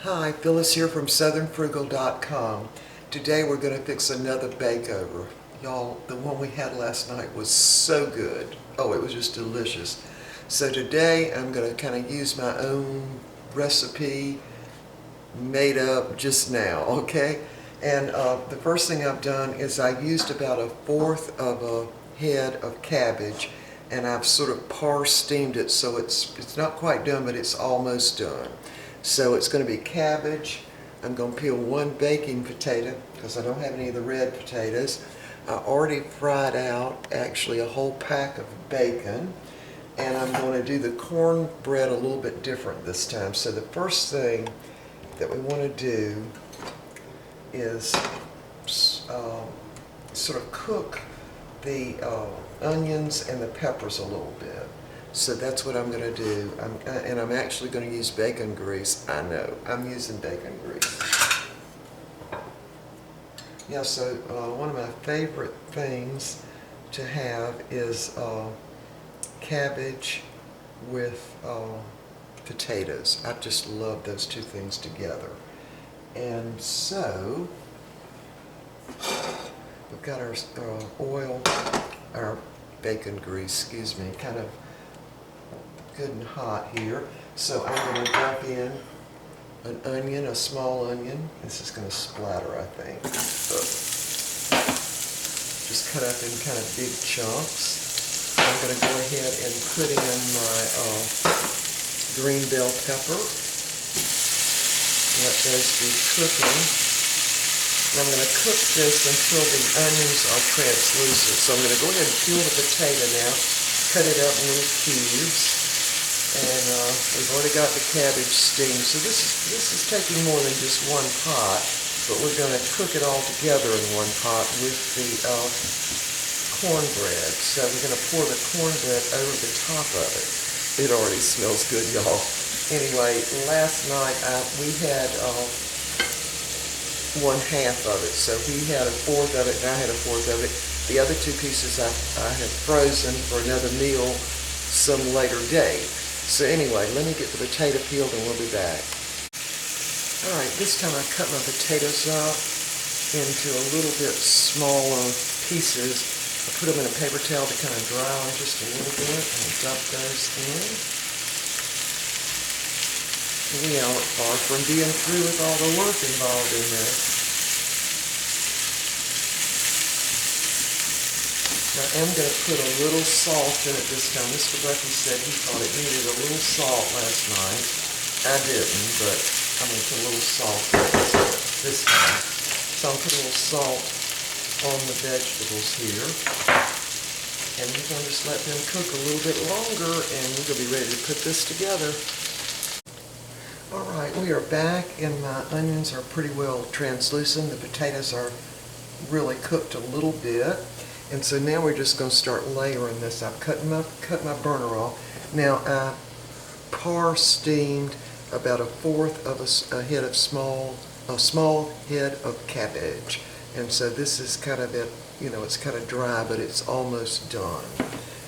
Hi, Phyllis here from southernfrugal.com. Today we're going to fix another bakeover. Y'all, the one we had last night was so good. Oh, it was just delicious. So today I'm going to kind of use my own recipe made up just now, okay? And the first thing I've done is I used about 1/4 of a head of cabbage, and I've sort of steamed it so it's not quite done, but it's almost done. So it's going to be cabbage. I'm going to peel 1 baking potato because I don't have any of the red potatoes. I already fried out actually a whole pack of bacon, and I'm going to do the cornbread a little bit different this time. So the first thing that we want to do is sort of cook the onions and the peppers a little bit. So that's what I'm going to do. I'm actually going to use bacon grease. I know, I'm using bacon grease. Yeah, so one of my favorite things to have is cabbage with potatoes. I just love those two things together. And so we've got our oil, our bacon grease, excuse me, kind of good and hot here. So I'm going to drop in an onion, a small onion. This is going to splatter, I think. Just cut up in kind of big chunks. I'm going to go ahead and put in my green bell pepper. Let those be cooking. And I'm going to cook this until the onions are translucent. So I'm going to go ahead and peel the potato now, cut it up in little cubes. And we've already got the cabbage steamed. So this is taking more than just 1 pot, but we're going to cook it all together in 1 pot with the cornbread. So we're going to pour the cornbread over the top of it. It already smells good, y'all. Anyway, last night we had 1/2 of it. So he had 1/4 of it and I had 1/4 of it. The other 2 pieces I had frozen for another meal some later date. So anyway, let me get the potato peeled and we'll be back. Alright, this time I cut my potatoes up into a little bit smaller pieces. I put them in a paper towel to kind of dry on just a little bit and dump those in. We aren't far from being through with all the work involved in this. Now I'm going to put a little salt in it this time. Mr. Bucky said he thought it needed a little salt last night. I didn't, but I'm going to put a little salt in it this time. So I'm going to put a little salt on the vegetables here. And we're going to just let them cook a little bit longer, and we're going to be ready to put this together. Alright, we are back, and my onions are pretty well translucent. The potatoes are really cooked a little bit. And so now we're just going to start layering this. I've cut my burner off. Now I steamed about 1/4 of a head of small head of cabbage. And so this is kind of it's kind of dry, but it's almost done.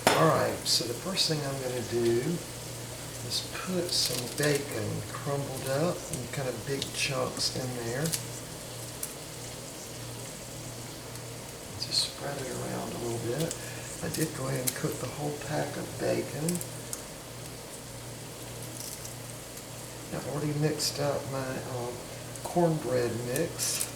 Alright, so the first thing I'm going to do is put some bacon crumbled up in kind of big chunks in there. Just spread it around a little bit. I did go ahead and cook the whole pack of bacon. I've already mixed up my cornbread mix.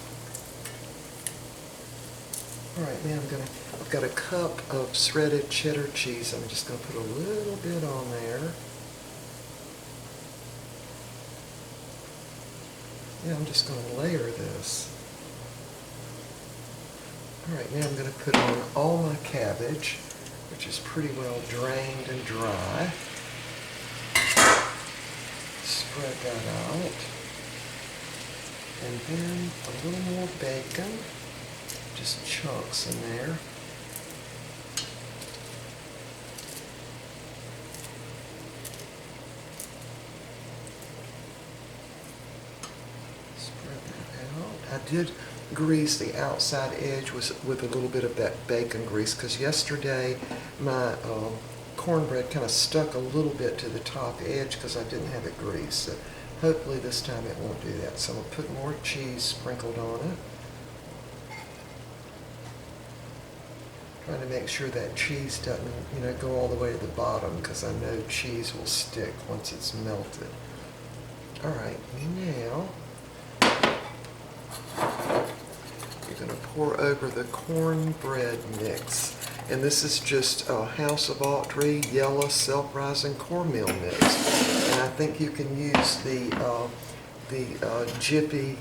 Alright, now I've got a cup of shredded cheddar cheese. I'm just going to put a little bit on there. Yeah, I'm just going to layer this. Alright, now I'm going to put on all my cabbage, which is pretty well drained and dry. Spread that out. And then a little more bacon, just chunks in there. Spread that out. I did grease the outside edge with a little bit of that bacon grease because yesterday my cornbread kind of stuck a little bit to the top edge because I didn't have it greased. So Hopefully this time it won't do that. So I'm going to put more cheese sprinkled on it. Trying to make sure that cheese doesn't, go all the way to the bottom, because I know cheese will stick once it's melted. All right, now you're going to pour over the cornbread mix. And this is just House of Autry yellow self-rising cornmeal mix. And I think you can use the Jiffy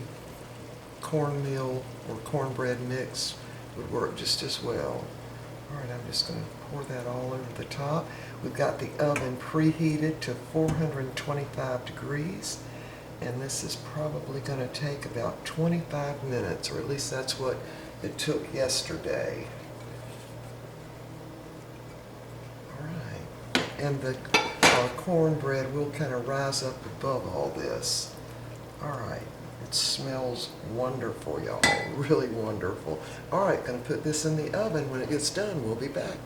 cornmeal or cornbread mix would work just as well. All right, I'm just going to pour that all over the top. We've got the oven preheated to 425 degrees. And this is probably going to take about 25 minutes, or at least that's what it took yesterday. All right. And the cornbread will kind of rise up above all this. All right. It smells wonderful, y'all. Really wonderful. All right, going to put this in the oven. When it gets done, we'll be back.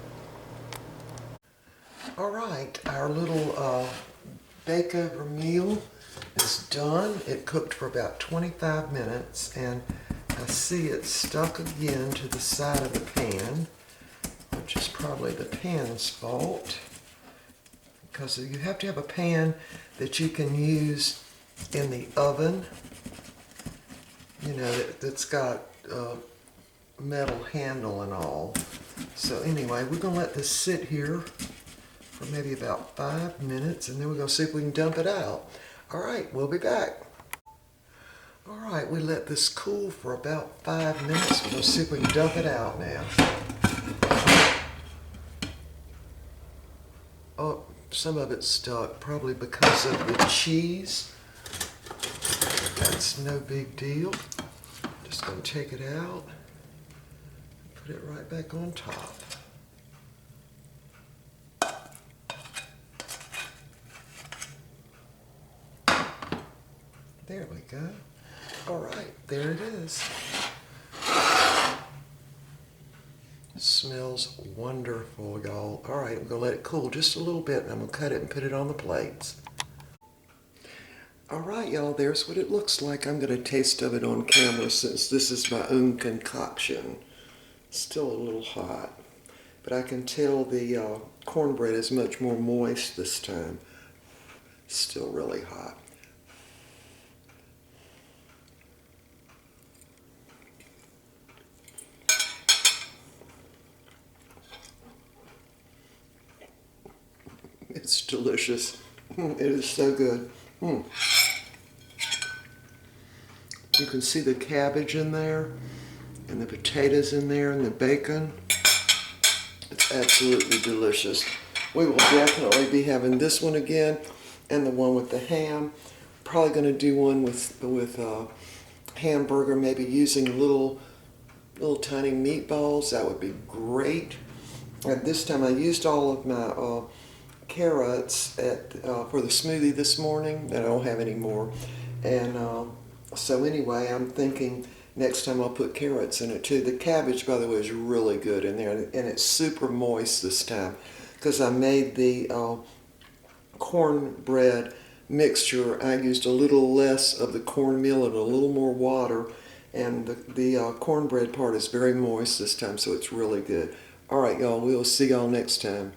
All right, our little bakeover meal is done. It cooked for about 25 minutes, and I see it stuck again to the side of the pan, which is probably the pan's fault, because you have to have a pan that you can use in the oven, that's got a metal handle and all. So anyway, we're going to let this sit here for maybe about 5 minutes, and then we're going to see if we can dump it out. All right, we'll be back. All right, we let this cool for about 5 minutes. We're going to see if we can dump it out now. Oh, some of it's stuck, probably because of the cheese. That's no big deal. Just going to take it out and put it right back on top. There we go. All right, there it is. It smells wonderful, y'all. All right, I'm going to let it cool just a little bit, and I'm going to cut it and put it on the plates. All right, y'all, there's what it looks like. I'm going to taste of it on camera since this is my own concoction. Still a little hot, but I can tell the cornbread is much more moist this time. Still really hot. It's delicious. It is so good. You can see the cabbage in there, and the potatoes in there, and the bacon. It's absolutely delicious. We will definitely be having this one again, and the one with the ham. Probably going to do one with hamburger, maybe using little tiny meatballs. That would be great. And this time I used all of my carrots for the smoothie this morning, and I don't have any more. And so anyway, I'm thinking next time I'll put carrots in it too. The cabbage, by the way, is really good in there, and it's super moist this time because I made the cornbread mixture. I used a little less of the cornmeal and a little more water, and the cornbread part is very moist this time, so it's really good. All right, y'all, we'll see y'all next time.